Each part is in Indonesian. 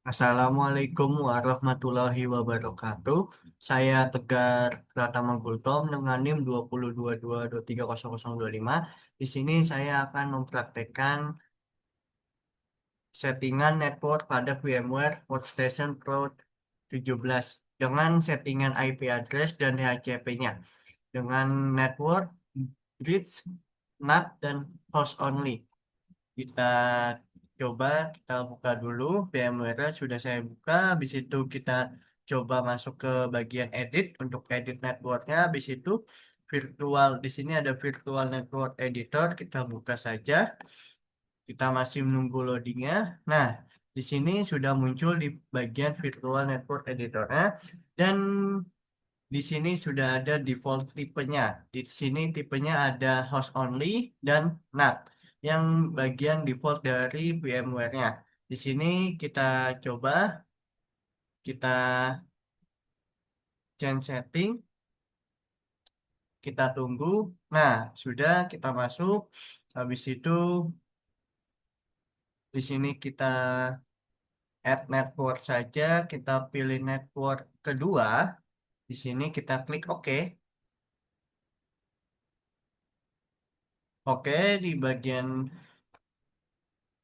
Assalamualaikum warahmatullahi wabarakatuh. Saya Tegar Pratama Gultom dengan NIM 2022230025. Di sini saya akan mempraktekkan settingan network pada VMware Workstation Pro 17 dengan settingan IP address dan DHCP-nya dengan network, bridge, NAT, dan host only. Kita coba, kita buka dulu VMware sudah saya buka. Habis itu kita coba masuk ke bagian edit untuk edit networknya. Habis itu virtual, di sini ada virtual network editor, kita buka saja. Kita masih menunggu loadingnya. Nah, di sini sudah muncul di bagian virtual network editornya, dan di sini sudah ada default tipenya. Di sini tipenya ada host only dan NAT yang bagian default dari VMware-nya. Di sini kita coba, kita change setting, kita tunggu. Nah, sudah kita masuk. Habis itu di sini kita add network saja, kita pilih network kedua. Di sini kita klik OK. Oke, di bagian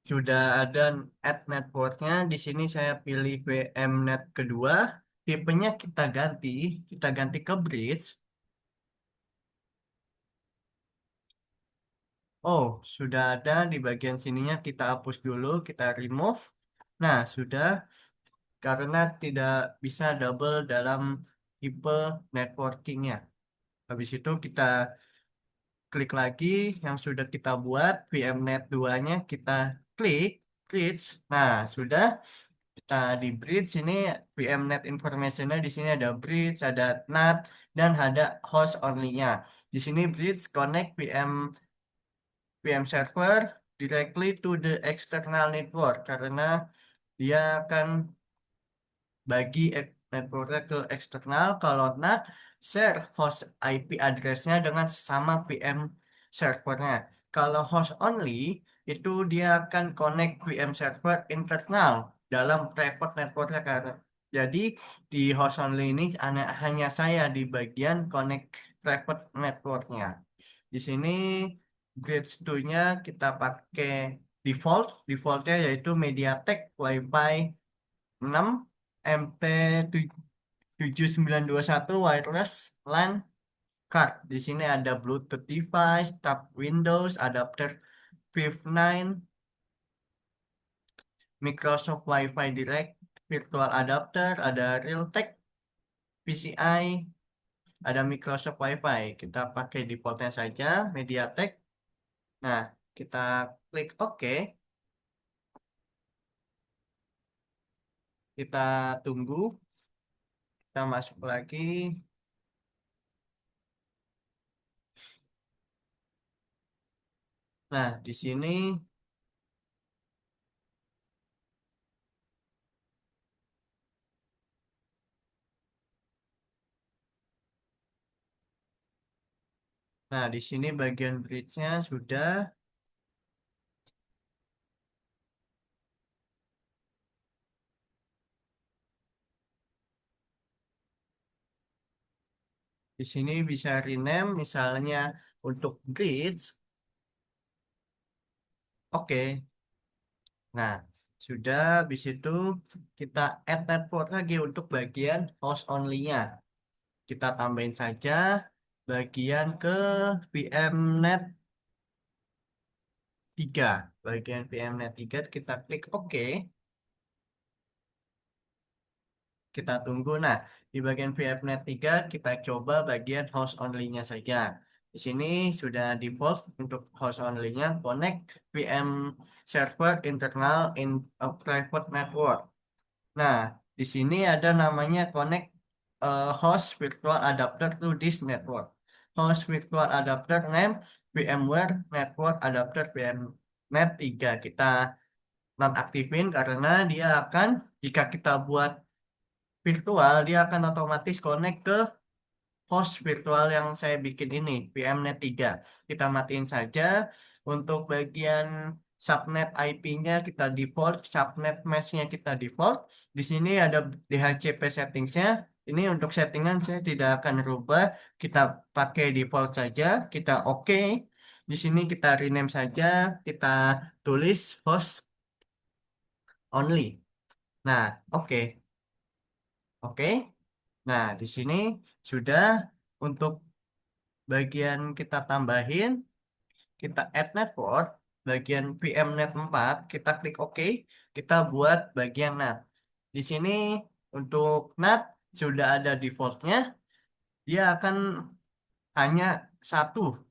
sudah ada add networknya. Di sini saya pilih VMNet kedua. Tipenya kita ganti ke bridge. Oh, sudah ada di bagian sininya. Kita hapus dulu, kita remove. Nah, sudah karena tidak bisa double dalam tipe networkingnya. Habis itu kita klik lagi yang sudah kita buat VMNet 2-nya, kita klik bridge. Nah, sudah. Kita di bridge ini VMNet informationnya, di sini ada bridge, ada NAT, dan ada host only-nya. Di sini bridge connect VM server directly to the external network karena dia akan bagi networknya ke eksternal. Kalau NAT share host IP address-nya dengan sesama VM servernya. Kalau host only itu dia akan connect VM server internal dalam private networknya karena jadi di host only ini hanya saya di bagian connect private networknya. Di sini bridge 2-nya kita pakai defaultnya yaitu MediaTek Wi-Fi 6 MT 7921 wireless LAN card. Di sini ada Bluetooth device, tab Windows, adapter PIV9, Microsoft Wi-Fi Direct, virtual adapter, ada Realtek PCI, ada Microsoft Wi-Fi. Kita pakai defaultnya saja, MediaTek. Nah, kita klik OK. Kita tunggu. Kita masuk lagi. Nah, di sini, di sini bagian bridge-nya sudah. Di sini bisa rename misalnya untuk bridge. Oke. Nah, sudah habis itu kita add network lagi untuk bagian host only-nya. Kita tambahin saja bagian ke VMNet 3. Bagian VMNet 3 kita klik OK. Kita tunggu. Nah, di bagian VMNet 3 kita coba bagian host only-nya saja. Di sini sudah default untuk host only-nya connect VM server internal in a private network. Nah, di sini ada namanya connect host virtual adapter to this network. Host virtual adapter name VMware network adapter VMNet 3. Kita nonaktifin karena dia akan jika kita buat virtual dia akan otomatis connect ke host virtual yang saya bikin ini VMNet 3. Kita matiin saja untuk bagian subnet IP-nya kita default, subnet mesh-nya kita default. Di sini ada DHCP settingsnya. Ini untuk settingan saya tidak akan rubah. Kita pakai default saja. Kita oke. Di sini kita rename saja. Kita tulis host only. Nah, oke. Oke. Nah, di sini sudah untuk bagian kita tambahin. Kita add network, bagian VMnet 4, kita klik OK, kita buat bagian NAT. Di sini untuk NAT sudah ada defaultnya, dia akan hanya satu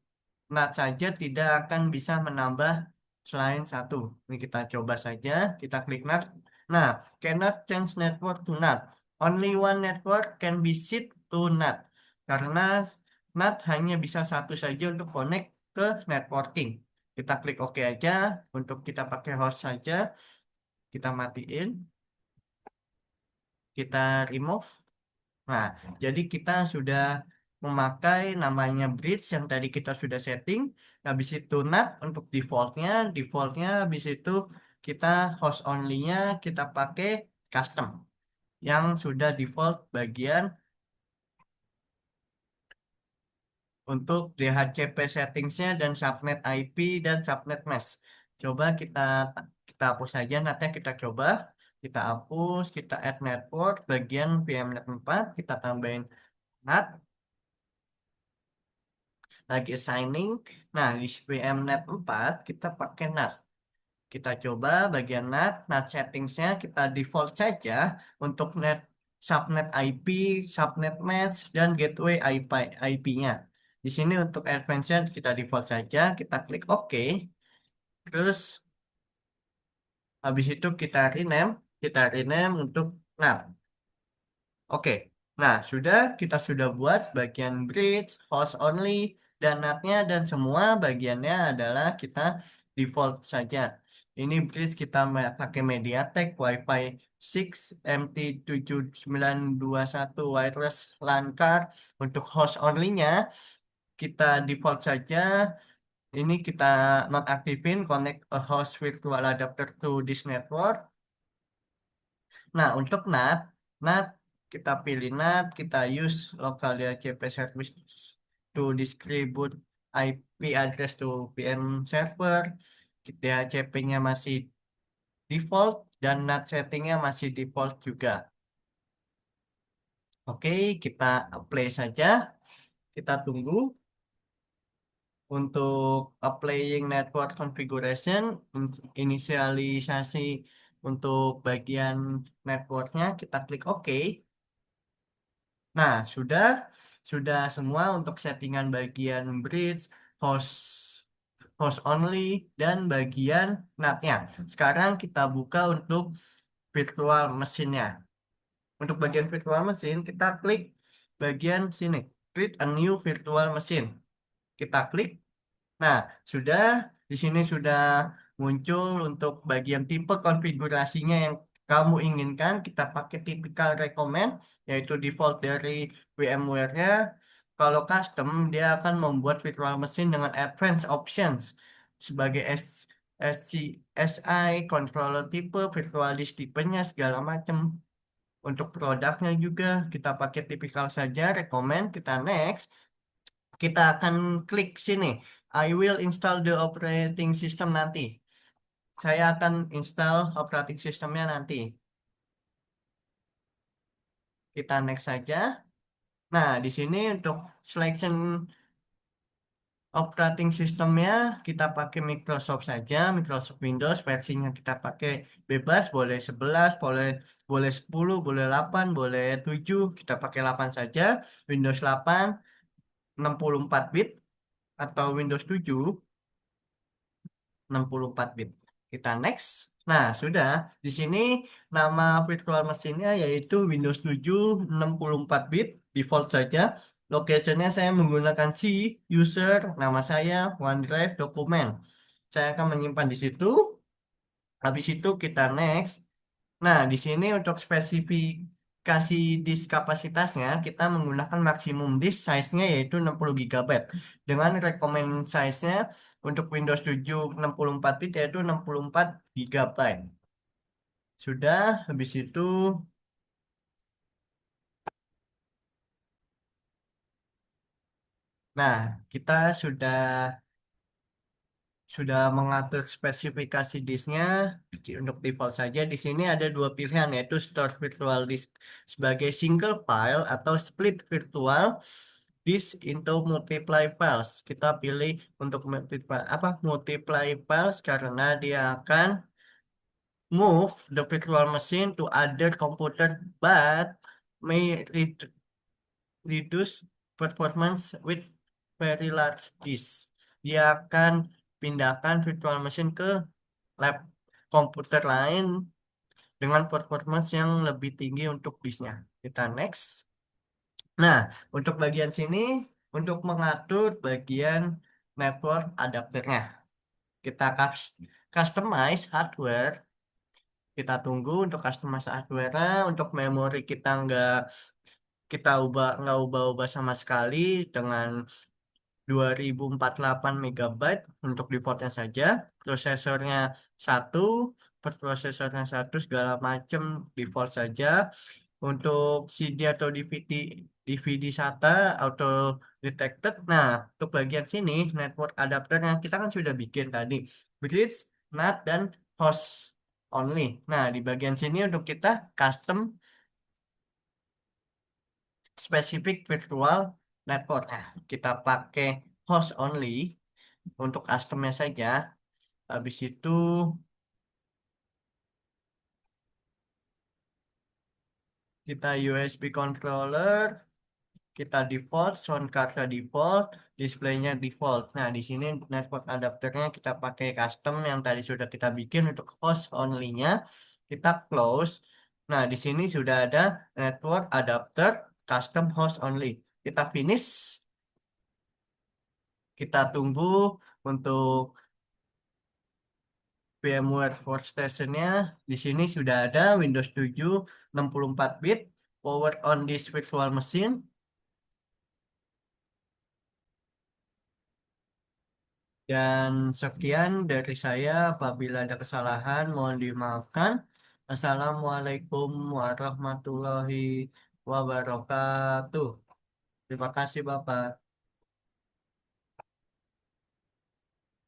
NAT saja, tidak akan bisa menambah selain satu. Ini kita coba saja, kita klik NAT. Nah, cannot change network to NAT. Only one network can be set to NAT. Karena NAT hanya bisa satu saja untuk connect ke networking. Kita klik OK aja. Untuk kita pakai host saja, kita matiin, kita remove. Nah, jadi kita sudah memakai namanya bridge yang tadi kita sudah setting. Habis itu NAT untuk defaultnya habis itu kita host only-nya kita pakai custom yang sudah default bagian untuk DHCP settingsnya dan subnet IP dan subnet mesh. Coba kita hapus saja, nanti kita coba. Kita hapus, kita add network, bagian VMnet 4, kita tambahin NAT, lagi assigning. Nah, di VMnet 4, kita pakai NAT. Kita coba bagian NAT, NAT settingsnya kita default saja untuk subnet IP, subnet mesh, dan gateway IP-nya. Di sini untuk advanced kita default saja, kita klik OK. Terus habis itu kita rename untuk NAT. Oke. Nah, kita sudah buat bagian bridge, host only, dan NAT-nya dan semua bagiannya adalah kita default saja. Ini bridge kita pakai MediaTek Wi-Fi 6 MT7921 wireless LAN card. Untuk host only-nya kita default saja. Ini kita nonaktifin connect a host virtual adapter to this network. Nah, untuk NAT kita pilih NAT, kita use local DHCP service to distribute IP address to VM server. DHCP-nya masih default dan NAT settingnya masih default juga. Oke, kita apply saja. Kita tunggu untuk applying network configuration, inisialisasi untuk bagian networknya, kita klik OK. Nah, sudah semua untuk settingan bagian bridge, host host only, dan bagian NAT-nya. Sekarang kita buka untuk virtual mesinnya. Untuk bagian virtual mesin, kita klik bagian sini, create a new virtual machine. Kita klik. Nah, di sini sudah muncul untuk bagian tipe konfigurasinya yang kamu inginkan. Kita pakai typical recommend, yaitu default dari VMware-nya. Kalau custom, dia akan membuat virtual machine dengan advanced options sebagai SI, controller tipe, virtual disk tipenya, segala macam. Untuk produknya juga kita pakai typical saja, recommend, kita next. Kita akan klik sini. I will install the operating system nanti. Saya akan install operating systemnya nanti. Kita next saja. Nah, di sini untuk selection operating systemnya kita pakai Microsoft saja, Microsoft Windows versinya kita pakai bebas, boleh 11, boleh 10, boleh 8, boleh 7, kita pakai 8 saja. Windows 8 64 bit atau Windows 7 64 bit. Kita next. Nah, sudah. Di sini nama virtual mesinnya yaitu Windows 7 64 bit, default saja. Locationnya saya menggunakan C, user, nama saya, OneDrive, dokumen. Saya akan menyimpan di situ. Habis itu kita next. Nah, di sini untuk spesifikasi spesifikasi disk kapasitasnya, kita menggunakan maksimum disk size-nya yaitu 60 GB. Dengan recommended size-nya untuk Windows 7 64 bit yaitu 64 GB. Sudah, habis itu, nah, kita sudah mengatur spesifikasi disknya untuk default saja. Di sini ada dua pilihan yaitu store virtual disk sebagai single file atau split virtual disk into multiply files. Kita pilih untuk multiply files karena dia akan move the virtual machine to other computer but may reduce performance with very large disk. Dia akan pindahkan virtual machine ke lab komputer lain dengan performance yang lebih tinggi untuk disknya. Kita next. Nah, untuk bagian sini, untuk mengatur bagian network adapternya, kita customize hardware. Kita tunggu untuk customize hardware. Untuk memori kita nggak ubah-ubah sama sekali dengan 2048 MB untuk defaultnya saja. Prosesornya satu, perprosesornya satu, segala macam default saja. Untuk CD atau DVD SATA auto detected. Nah, untuk bagian sini network adapternya kita kan sudah bikin tadi bridge, NAT dan host only. Nah, di bagian sini untuk kita custom specific virtual network. Nah, kita pakai host only untuk customnya saja. Habis itu kita USB controller, kita default, sound cardnya default, displaynya default. Nah, di sini network adapternya kita pakai custom yang tadi sudah kita bikin untuk host only-nya. Kita close. Nah, di sini sudah ada network adapter custom host only. Kita finish. Kita tunggu untuk VMware Workstation-nya. Di sini sudah ada Windows 7 64 bit power on this virtual machine. Dan sekian dari saya. Apabila ada kesalahan, mohon dimaafkan. Assalamualaikum warahmatullahi wabarakatuh. Terima kasih, Bapak.